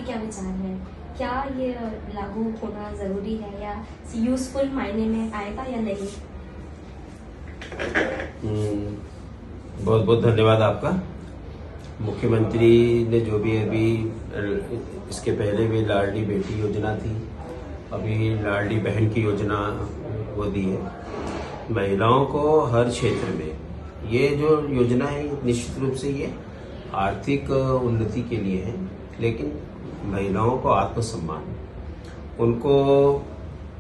क्या विचार है? क्या ये लागू होना जरूरी है या यूजफुल मायने में आएगा या नहीं? बहुत बहुत धन्यवाद आपका। मुख्यमंत्री ने जो भी अभी इसके पहले भी लाडली बेटी योजना थी, अभी लाडली बहन की योजना वो दी है। महिलाओं को हर क्षेत्र में ये जो योजना है निश्चित रूप से ये आर्थिक उन्नति के लिए है, लेकिन महिलाओं को आत्मसम्मान, उनको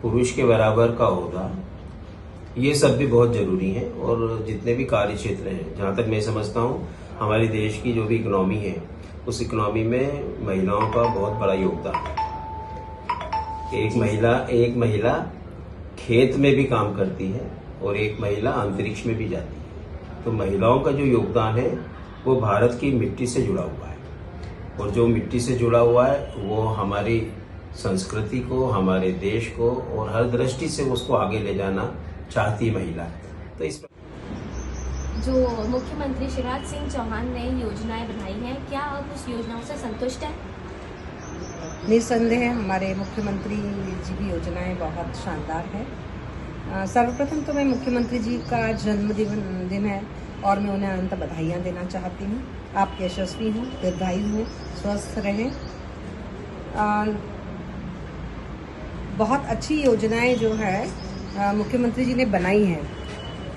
पुरुष के बराबर का ओहदा, ये सब भी बहुत जरूरी है। और जितने भी कार्य क्षेत्र हैं, जहाँ तक मैं समझता हूँ हमारे देश की जो भी इकोनॉमी है, उस इकोनॉमी में महिलाओं का बहुत बड़ा योगदान है। एक महिला खेत में भी काम करती है और एक महिला अंतरिक्ष में भी जाती है। तो महिलाओं का जो योगदान है वो भारत की मिट्टी से जुड़ा हुआ है, और जो मिट्टी से जुड़ा हुआ है वो हमारी संस्कृति को, हमारे देश को और हर दृष्टि से उसको आगे ले जाना चाहती महिला। तो इस जो मुख्यमंत्री शिवराज सिंह चौहान ने योजनाएं बनाई हैं, क्या आप उस योजनाओं से संतुष्ट हैं? निस्संदेह हमारे मुख्यमंत्री जी की योजनाएं बहुत शानदार है। सर्वप्रथम तो मैं मुख्यमंत्री जी का जन्मदिन है और मैं उन्हें अनंत बधाइयाँ देना चाहती हूँ। आप यशस्वी हों, दीर्घायु हों, स्वस्थ रहें। बहुत अच्छी योजनाएं जो है मुख्यमंत्री जी ने बनाई हैं,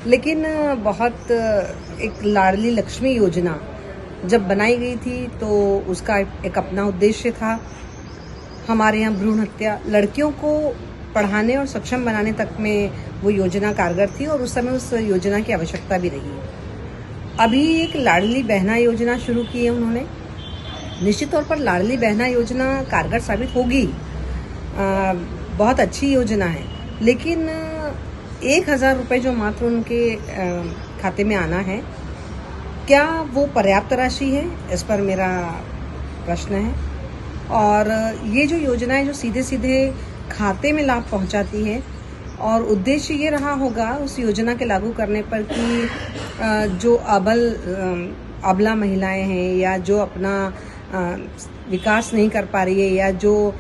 लेकिन बहुत एक लाडली लक्ष्मी योजना जब बनाई गई थी तो उसका एक अपना उद्देश्य था। हमारे यहाँ भ्रूण हत्या, लड़कियों को पढ़ाने और सक्षम बनाने तक में वो योजना कारगर थी और उस समय उस योजना की आवश्यकता भी रही। अभी एक लाडली बहना योजना शुरू की है उन्होंने। निश्चित तौर पर लाडली बहना योजना कारगर साबित होगी, बहुत अच्छी योजना है, लेकिन 1,000 रुपये जो मात्र उनके खाते में आना है, क्या वो पर्याप्त राशि है? इस पर मेरा प्रश्न है। और ये जो योजनाएं जो सीधे सीधे खाते में लाभ पहुंचाती है, और उद्देश्य ये रहा होगा उस योजना के लागू करने पर कि जो अबला महिलाएं हैं या जो अपना विकास नहीं कर पा रही है या जो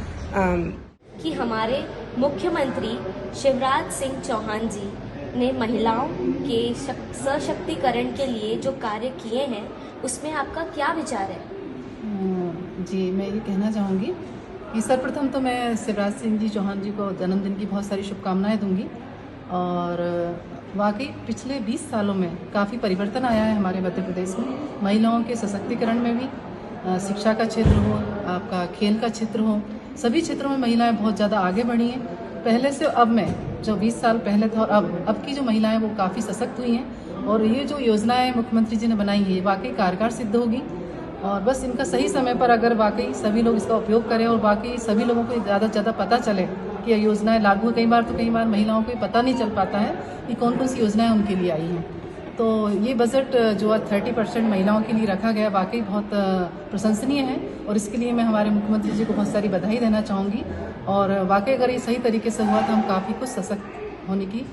कि हमारे मुख्यमंत्री शिवराज सिंह चौहान जी ने महिलाओं के सशक्तिकरण के लिए जो कार्य किए हैं, उसमें आपका क्या विचार है? जी, मैं ये कहना चाहूँगी कि सर्वप्रथम तो मैं शिवराज सिंह जी चौहान जी को जन्मदिन की बहुत सारी शुभकामनाएं दूंगी। और वाकई पिछले 20 सालों में काफ़ी परिवर्तन आया है हमारे मध्य प्रदेश में, महिलाओं के सशक्तिकरण में भी। शिक्षा का क्षेत्र हो, आपका खेल का क्षेत्र हो, सभी क्षेत्रों में महिलाएं बहुत ज़्यादा आगे बढ़ी हैं। पहले से अब में जो 20 साल पहले था और अब की जो महिलाएं वो काफ़ी सशक्त हुई हैं। और ये जो योजनाएं मुख्यमंत्री जी ने बनाई है, ये वाकई कारगर सिद्ध होगी। और बस इनका सही समय पर अगर वाकई सभी लोग इसका उपयोग करें और बाकी सभी लोगों को ज़्यादा से ज़्यादा पता चले कि ये योजनाएं लागू है। कई बार महिलाओं को पता नहीं चल पाता है कि कौन कौन सी योजनाएं उनके लिए आई हैं। तो ये बजट जो 30% महिलाओं के लिए रखा गया, वाकई बहुत प्रशंसनीय है और इसके लिए मैं हमारे मुख्यमंत्री जी को बहुत सारी बधाई देना चाहूँगी। और वाकई अगर ये सही तरीके से हुआ तो हम काफ़ी कुछ सशक्त होने की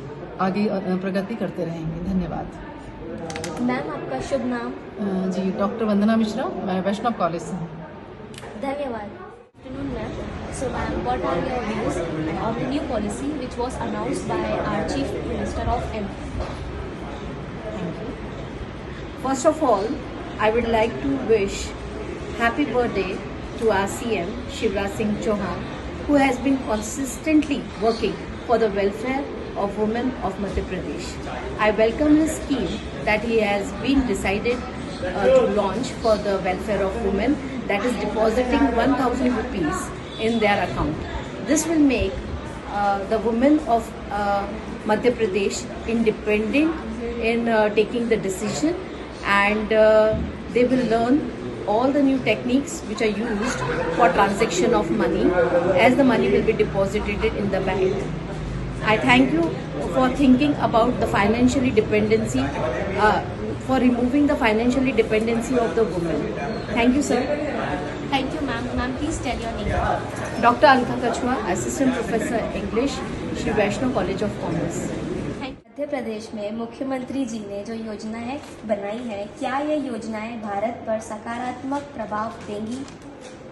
आगे प्रगति करते रहेंगे। धन्यवाद। मैम, आपका शुभ नाम? जी, डॉक्टर वंदना मिश्रा, मैं वैष्णव कॉलेज से हूँ। धन्यवाद। Afternoon, ma'am. So, ma'am, what are your views on the new policy which was announced by our Chief Minister of MP? First of all, I would like to wish happy birthday to our CM Shivraj Singh Chauhan, who has been consistently working for the welfare of women of Madhya Pradesh. I welcome his scheme that he has been decided to launch for the welfare of women, that is depositing 1,000 rupees in their account. This will make the women of Madhya Pradesh independent in taking the decision, and they will learn all the new techniques which are used for transaction of money, as the money will be deposited in the bank. I thank you for thinking about the financially dependency, for removing the financially dependency of the women. Thank you, sir. Thank you, ma'am. Ma'am, please tell your name. Dr. Alka Kachua, Assistant Professor English, Shri Vaishnav College of Commerce. Madhya Pradesh में मुख्यमंत्री जी ने जो योजनाएं बनाई है, क्या ये योजनाएं भारत पर सकारात्मक प्रभाव देंगी?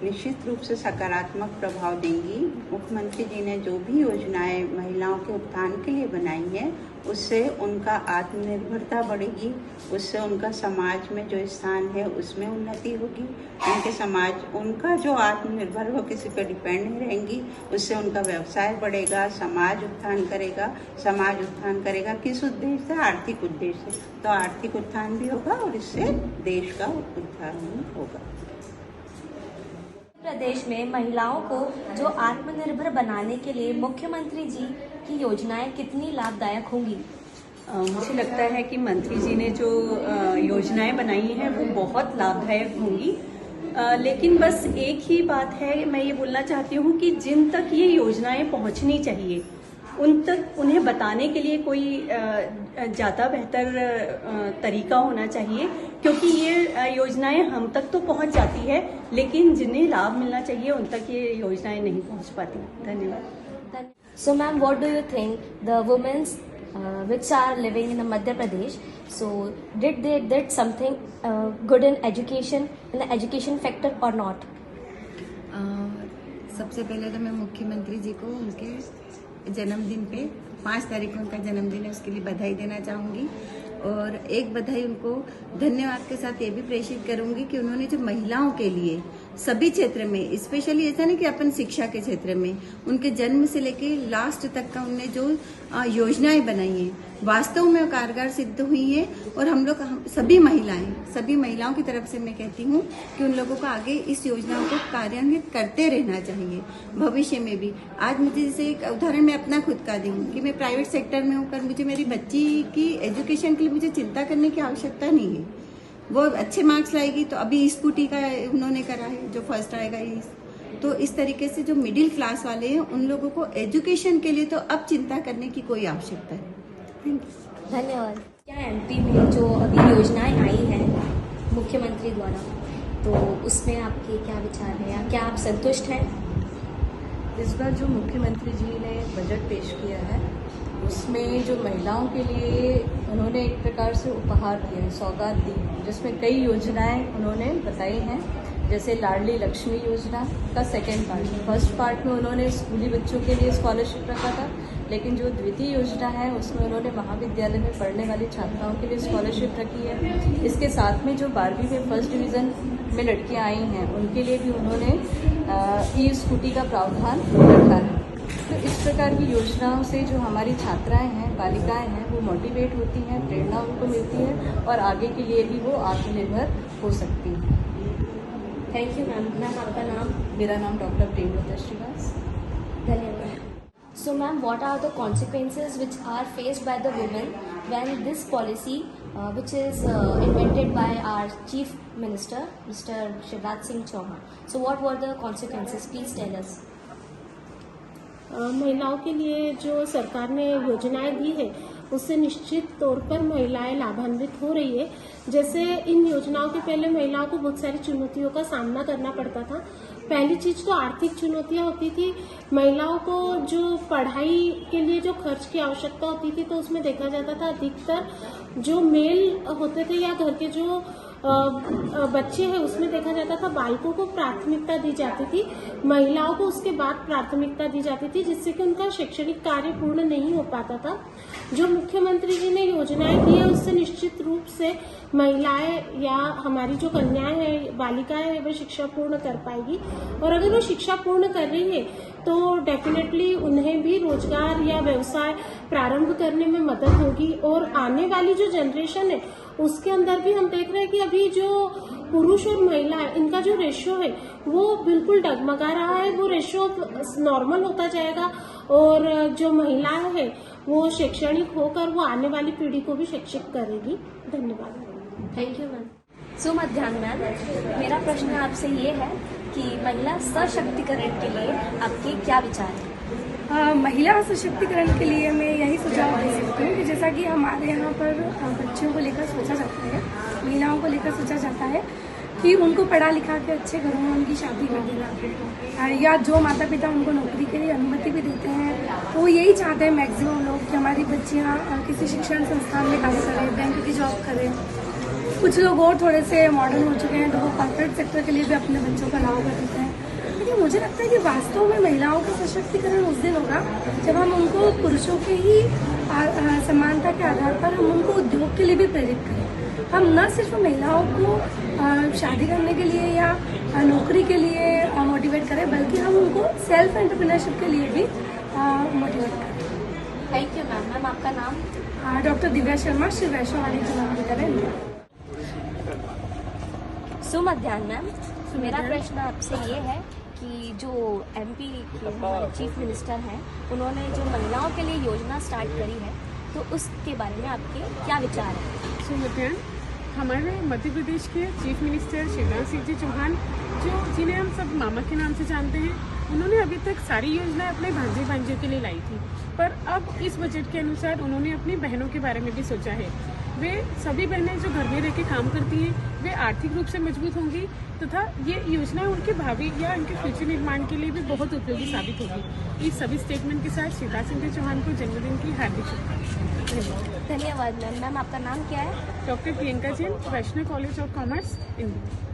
निश्चित रूप से सकारात्मक प्रभाव देंगी। मुख्यमंत्री जी ने जो भी योजनाएं महिलाओं के उत्थान के लिए बनाई हैं, उससे उनका आत्मनिर्भरता बढ़ेगी, उससे उनका समाज में जो स्थान है उसमें उन्नति होगी। उनके समाज, उनका जो आत्मनिर्भर हो, किसी पर डिपेंड नहीं रहेंगी, उससे उनका व्यवसाय बढ़ेगा, समाज उत्थान करेगा। समाज उत्थान करेगा किस उद्देश्य से? आर्थिक उद्देश्य से। तो आर्थिक उत्थान भी होगा और इससे देश का उत्थान होगा। प्रदेश में महिलाओं को जो आत्मनिर्भर बनाने के लिए मुख्यमंत्री जी की योजनाएं कितनी लाभदायक होंगी? मुझे लगता है कि मंत्री जी ने जो योजनाएं बनाई हैं वो बहुत लाभदायक होंगी। लेकिन बस एक ही बात है, मैं ये बोलना चाहती हूँ कि जिन तक ये योजनाएं पहुँचनी चाहिए उन तक उन्हें बताने के लिए कोई ज़्यादा बेहतर तरीका होना चाहिए, क्योंकि ये योजनाएं हम तक तो पहुंच जाती है लेकिन जिन्हें लाभ मिलना चाहिए उन तक ये योजनाएं नहीं पहुंच पाती। धन्यवाद। So ma'am, what do you think the women which are living in Madhya Pradesh, so did they did something good in the education factor or not? सबसे पहले तो मैं मुख्यमंत्री जी को उनके जन्मदिन पे 5 तारीख को उनका जन्मदिन है, उसके लिए बधाई देना चाहूँगी। और एक बधाई उनको धन्यवाद के साथ ये भी प्रेषित करूँगी कि उन्होंने जो महिलाओं के लिए सभी क्षेत्र में, स्पेशली ऐसा नहीं कि अपन शिक्षा के क्षेत्र में, उनके जन्म से लेके लास्ट तक का उनने जो योजनाएं बनाई हैं वास्तव में कारगर सिद्ध हुई हैं। और हम लोग सभी महिलाओं की तरफ से मैं कहती हूँ कि उन लोगों को आगे इस योजनाओं को कार्यान्वित करते रहना चाहिए भविष्य में भी। आज मुझे जैसे एक उदाहरण मैं अपना खुद का दूँ कि मैं प्राइवेट सेक्टर में हूँ, पर मुझे मेरी बच्ची की एजुकेशन के लिए मुझे चिंता करने की आवश्यकता नहीं है। वो अच्छे मार्क्स लाएगी तो अभी स्कूटी का उन्होंने करा है, जो फर्स्ट आएगा तो इस तरीके से जो मिडिल क्लास वाले हैं उन लोगों को एजुकेशन के लिए तो अब चिंता करने की कोई आवश्यकता है। Thank you. धन्यवाद। क्या एमपी में जो अभी योजनाएं आई हैं मुख्यमंत्री द्वारा, तो उसमें आपके क्या विचार हैं या क्या आप संतुष्ट हैं? इस बार जो मुख्यमंत्री जी ने बजट पेश किया है उसमें जो महिलाओं के लिए उन्होंने एक प्रकार से उपहार दिया, सौगात दी, जिसमें कई योजनाएं उन्होंने बताई हैं। जैसे लाडली लक्ष्मी योजना का सेकेंड पार्ट, फर्स्ट पार्ट में उन्होंने स्कूली बच्चों के लिए स्कॉलरशिप रखा था, लेकिन जो द्वितीय योजना है उसमें उन्होंने महाविद्यालय में पढ़ने वाली छात्राओं के लिए स्कॉलरशिप रखी है। इसके साथ में जो 12वीं में फर्स्ट डिवीज़न में लड़कियां आई हैं उनके लिए भी उन्होंने ई स्कूटी का प्रावधान रखा है। तो इस प्रकार की योजनाओं से जो हमारी छात्राएं हैं, बालिकाएं हैं, वो मोटिवेट होती हैं, प्रेरणा उनको मिलती है और आगे के लिए भी वो आत्मनिर्भर हो सकती हैं। Thank you ma'am. मैम आपका नाम? मेरा नाम डॉक्टर प्रेमलता श्रीवास। धन्यवाद। So ma'am, what are the consequences which are faced by the women when this policy which is invented by our Chief Minister, Mr. Shivraj Singh Chauhan. So what were the consequences? Please tell us. महिलाओं के लिए जो सरकार ने योजनाएं दी है उससे निश्चित तौर पर महिलाएं लाभान्वित हो रही है। जैसे इन योजनाओं के पहले महिलाओं को बहुत सारी चुनौतियों का सामना करना पड़ता था। पहली चीज तो आर्थिक चुनौतियां होती थी। महिलाओं को जो पढ़ाई के लिए जो खर्च की आवश्यकता होती थी तो उसमें देखा जाता था अधिकतर जो मेल होते थे या घर के जो बच्चे हैं उसमें देखा जाता था बालकों को प्राथमिकता दी जाती थी, महिलाओं को उसके बाद प्राथमिकता दी जाती थी, जिससे कि उनका शैक्षणिक कार्य पूर्ण नहीं हो पाता था। जो मुख्यमंत्री जी ने योजनाएं दी है उससे निश्चित रूप से महिलाएं या हमारी जो कन्याएं हैं, बालिकाएं हैं, वह शिक्षा पूर्ण कर पाएगी। और अगर वो शिक्षा पूर्ण कर रही है तो डेफिनेटली उन्हें भी रोजगार या व्यवसाय प्रारंभ करने में मदद होगी। और आने वाली जो जनरेशन है उसके अंदर भी हम देख रहे हैं कि अभी जो पुरुष और महिला है इनका जो रेशियो है वो बिल्कुल डगमगा रहा है। वो रेशियो नॉर्मल होता जाएगा और जो महिलाएं हैं वो शैक्षणिक होकर वो आने वाली पीढ़ी को भी शिक्षित करेगी। धन्यवाद। Thank you ma'am. सो मध्याह्न मैम, मेरा प्रश्न आपसे ये है कि महिला सशक्तिकरण के लिए आपके क्या विचार हैं? महिला सशक्तिकरण के लिए मैं यही सुझाव दे सकती हूँ कि जैसा कि हमारे यहाँ पर बच्चियों को लेकर सोचा जाता है, महिलाओं को लेकर सोचा जाता है कि उनको पढ़ा लिखा के अच्छे घरों में उनकी शादी कर देना, या जो माता पिता उनको नौकरी के लिए अनुमति भी देते हैं तो यही चाहते हैं मैक्सिमम लोग कि हमारी बच्चियाँ किसी शिक्षण संस्थान में कार्य करें, बैंक की जॉब करें। कुछ लोग और थोड़े से मॉडर्न हो चुके हैं तो वो कॉर्पोरेट सेक्टर के लिए भी अपने बच्चों का अलाउ कर देते हैं। देखिए, मुझे लगता है कि वास्तव में महिलाओं का सशक्तिकरण उस दिन होगा जब हम उनको पुरुषों के ही समानता के आधार पर हम उनको उद्योग के लिए भी प्रेरित करें। हम न सिर्फ महिलाओं को शादी करने के लिए या नौकरी के लिए मोटिवेट करें, बल्कि हम उनको सेल्फ एंटरप्रेन्योरशिप के लिए भी मोटिवेट करें। Thank you ma'am. मैम आपका नाम? डॉक्टर दिव्या शर्मा, श्री वैष्णो वाणिज्य महाविद्यालय। सुमध्यान मैम, मेरा प्रश्न आपसे ये है कि जो MP के हमारे चीफ मिनिस्टर हैं, उन्होंने जो महिलाओं के लिए योजना स्टार्ट करी है, तो उसके बारे में आपके क्या विचार हैं? सुमध्यान, हमारे मध्य प्रदेश के चीफ मिनिस्टर शिवराज सिंह जी चौहान, जिन्हें हम सब मामा के नाम से जानते हैं, उन्होंने अभी तक सारी योजनाएं अपने भांजे भांजियों के लिए लाई थी, पर अब इस बजट के अनुसार उन्होंने अपनी बहनों के बारे में भी सोचा है। वे सभी बहनें जो घर में रह के काम करती हैं, वे आर्थिक रूप से मजबूत होंगी तथा ये योजना उनके भावी या उनके फ्यूचर निर्माण के लिए भी बहुत उपयोगी साबित होगी। इस सभी स्टेटमेंट के साथ शिवराज सिंह जी चौहान को जन्मदिन की हार्दिक शुभकामनाएं। धन्यवाद मैम। मैम आपका नाम क्या है? Doctor Priyanka Jain, Vaishno college of commerce, Indore.